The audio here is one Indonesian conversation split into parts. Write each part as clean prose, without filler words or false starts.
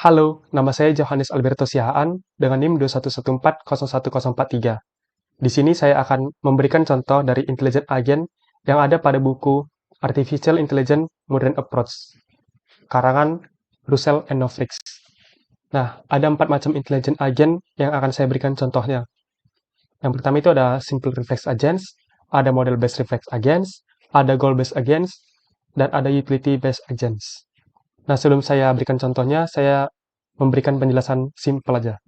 Halo, nama saya Johannes Alberto Siahaan dengan NIM 211401043. Di sini saya akan memberikan contoh dari intelligent agent yang ada pada buku Artificial Intelligence Modern Approach, karangan Russell and Novrics. Nah, ada 4 macam intelligent agent yang akan saya berikan contohnya. Yang pertama itu ada simple reflex agents, ada model based reflex agents, ada goal based agents, dan ada utility based agents. Nah, sebelum saya berikan contohnya, saya memberikan penjelasan simpel aja.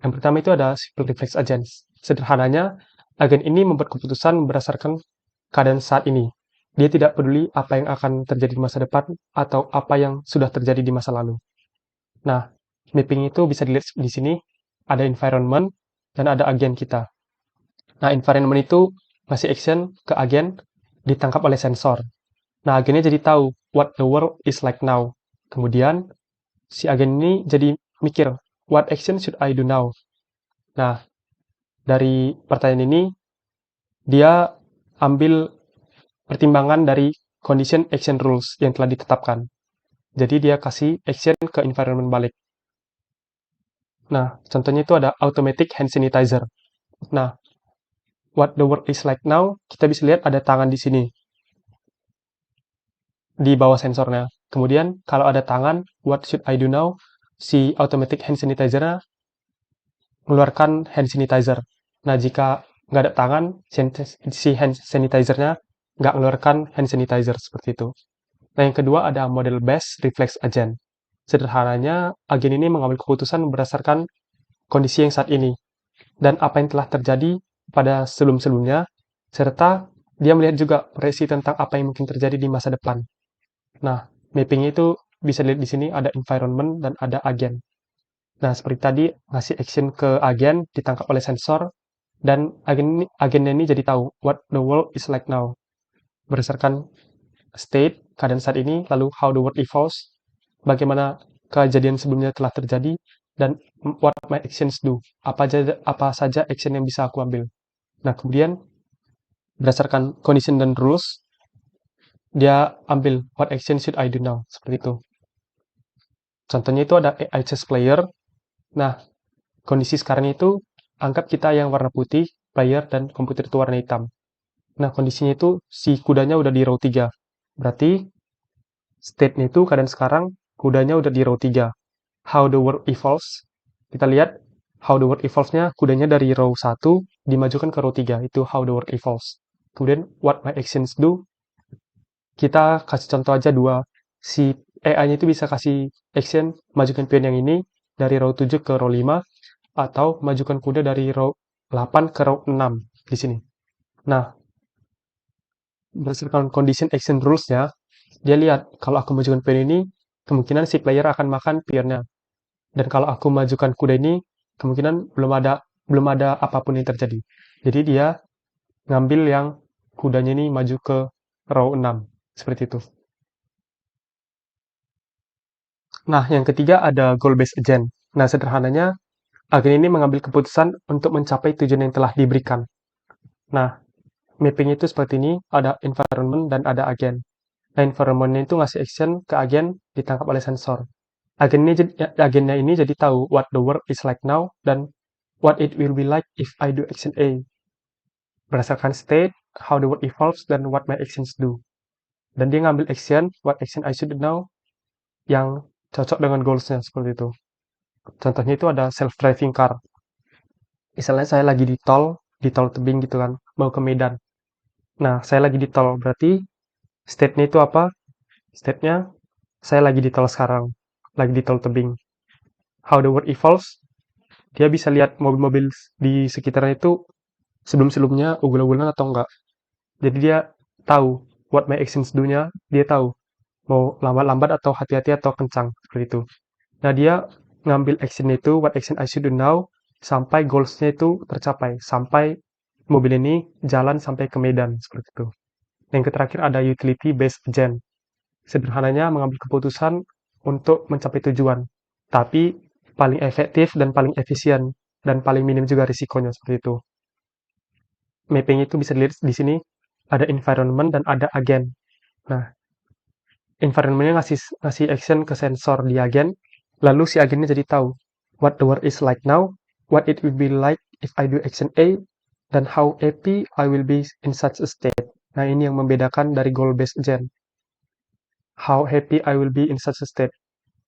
Yang pertama itu ada simple reflex agents. Sederhananya, agen ini membuat keputusan berdasarkan keadaan saat ini. Dia tidak peduli apa yang akan terjadi di masa depan atau apa yang sudah terjadi di masa lalu. Nah, mapping itu bisa dilihat di sini, ada environment dan ada agen kita. Nah, environment itu ngasih action ke agen ditangkap oleh sensor. Nah, agennya jadi tahu what the world is like now. Kemudian, si agen ini jadi mikir, what action should I do now? Nah, dari pertanyaan ini, dia ambil pertimbangan dari condition action rules yang telah ditetapkan. Jadi dia kasih action ke environment balik. Nah, contohnya itu ada automatic hand sanitizer. Nah, what the world is like now, kita bisa lihat ada tangan di sini, di bawah sensornya. Kemudian, kalau ada tangan, what should I do now? Si automatic hand sanitizer-nya mengeluarkan hand sanitizer. Nah, jika nggak ada tangan, si hand sanitizer-nya nggak mengeluarkan hand sanitizer seperti itu. Nah, yang kedua ada model based reflex agent. Sederhananya, agen ini mengambil keputusan berdasarkan kondisi yang saat ini dan apa yang telah terjadi pada sebelum-sebelumnya, serta dia melihat juga proyeksi tentang apa yang mungkin terjadi di masa depan. Nah, mapping itu bisa dilihat di sini ada environment dan ada agen. Nah, seperti tadi, ngasih action ke agen, ditangkap oleh sensor, dan agennya ini jadi tahu what the world is like now. Berdasarkan state, keadaan saat ini, lalu how the world evolves, bagaimana kejadian sebelumnya telah terjadi, dan what my actions do, apa saja action yang bisa aku ambil. Nah, kemudian berdasarkan condition dan rules, dia ambil what action should I do now, seperti itu. Contohnya itu ada AI chess player. Nah, kondisi sekarang itu, anggap kita yang warna putih, player, dan komputer itu warna hitam. Nah, kondisinya itu si kudanya udah di row 3. Berarti state-nya itu keadaan sekarang kudanya udah di row 3. How the world evolves. Kita lihat how the world evolves-nya kudanya dari row 1 dimajukan ke row 3. Itu how the world evolves. Kemudian what my actions do. Kita kasih contoh aja dua. Si AI-nya itu bisa kasih action majukan pion yang ini dari row 7 ke row 5 atau majukan kuda dari row 8 ke row 6 di sini. Nah, berdasarkan condition action rules-nya, dia lihat kalau aku majukan pion ini, kemungkinan si player akan makan pionnya. Dan kalau aku majukan kuda ini, kemungkinan belum ada apapun yang terjadi. Jadi dia ngambil yang kudanya ini maju ke row 6. Seperti itu. Nah, yang ketiga ada goal based agent. Nah, sederhananya, agen ini mengambil keputusan untuk mencapai tujuan yang telah diberikan. Nah, mapping itu seperti ini, ada environment dan ada agen. Nah, environment itu ngasih action ke agen ditangkap oleh sensor. Agennya ini jadi tahu what the world is like now dan what it will be like if I do action A. Berdasarkan state, how the world evolves, dan what my actions do. Dan dia ngambil action, what action I should do now, yang cocok dengan goals-nya, seperti itu. Contohnya itu ada self-driving car. Misalnya saya lagi di tol tebing gitu kan, mau ke Medan. Nah, saya lagi di tol, berarti state-nya itu apa? State-nya, saya lagi di tol sekarang, lagi di tol tebing. How the world evolves, dia bisa lihat mobil-mobil di sekitarnya itu sebelum-sebelumnya ugal-ugalan atau enggak. Jadi dia tahu what my actions do-nya, dia tahu mau lambat-lambat atau hati-hati atau kencang, seperti itu. Nah, dia ngambil action itu, what action I should do now, sampai goals-nya itu tercapai, sampai mobil ini jalan sampai ke Medan, seperti itu. Yang terakhir ada utility based agent. Sederhananya mengambil keputusan untuk mencapai tujuan, tapi paling efektif dan paling efisien, dan paling minim juga risikonya, seperti itu. Mapping itu bisa dilihat di sini, ada environment dan ada agen. Nah, environment-nya ngasih action ke sensor di agen, Lalu si agennya jadi tahu what the world is like now, what it will be like if I do action A, dan how happy I will be in such a state. Nah, ini yang membedakan dari goal-based gen. How happy I will be in such a state.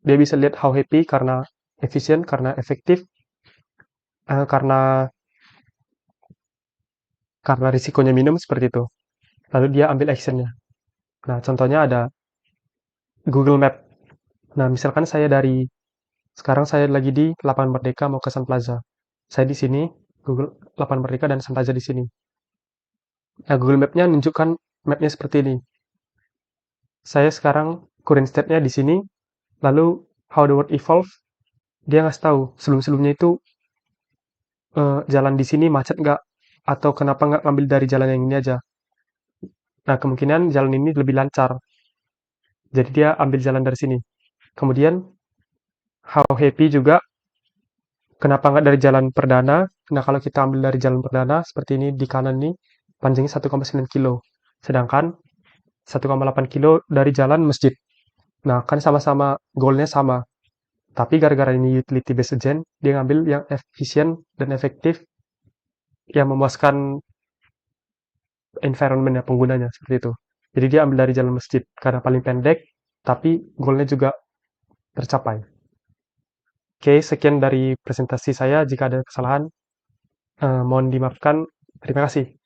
Dia bisa lihat how happy karena efisien, karena efektif, karena risikonya minum seperti itu. Lalu dia ambil actionnya. Nah, contohnya ada Google Map. Nah, misalkan sekarang saya lagi di Lapangan Merdeka mau ke Sun Plaza. Saya di sini, Google Lapangan Merdeka dan Sun Plaza di sini. Nah, Google Map-nya menunjukkan map-nya seperti ini. Saya sekarang current state-nya di sini, lalu how the world evolve, dia ngasih tahu sebelum-sebelumnya itu jalan di sini macet nggak, atau kenapa nggak ngambil dari jalan yang ini aja. Nah, kemungkinan jalan ini lebih lancar, jadi dia ambil jalan dari sini. Kemudian how happy juga, kenapa nggak dari jalan perdana. Nah, kalau kita ambil dari jalan perdana seperti ini di kanan ini, panjangnya 1,9 kilo, sedangkan 1,8 kilo dari jalan masjid. Nah, kan sama-sama goalnya sama, tapi gara-gara ini utility based gen, dia ngambil yang efisien dan efektif, yang memuaskan environment-nya, penggunanya, seperti itu. Jadi dia ambil dari jalan masjid karena paling pendek, tapi goalnya juga tercapai. Oke, sekian dari presentasi saya. Jika ada kesalahan, mohon dimaafkan. Terima kasih.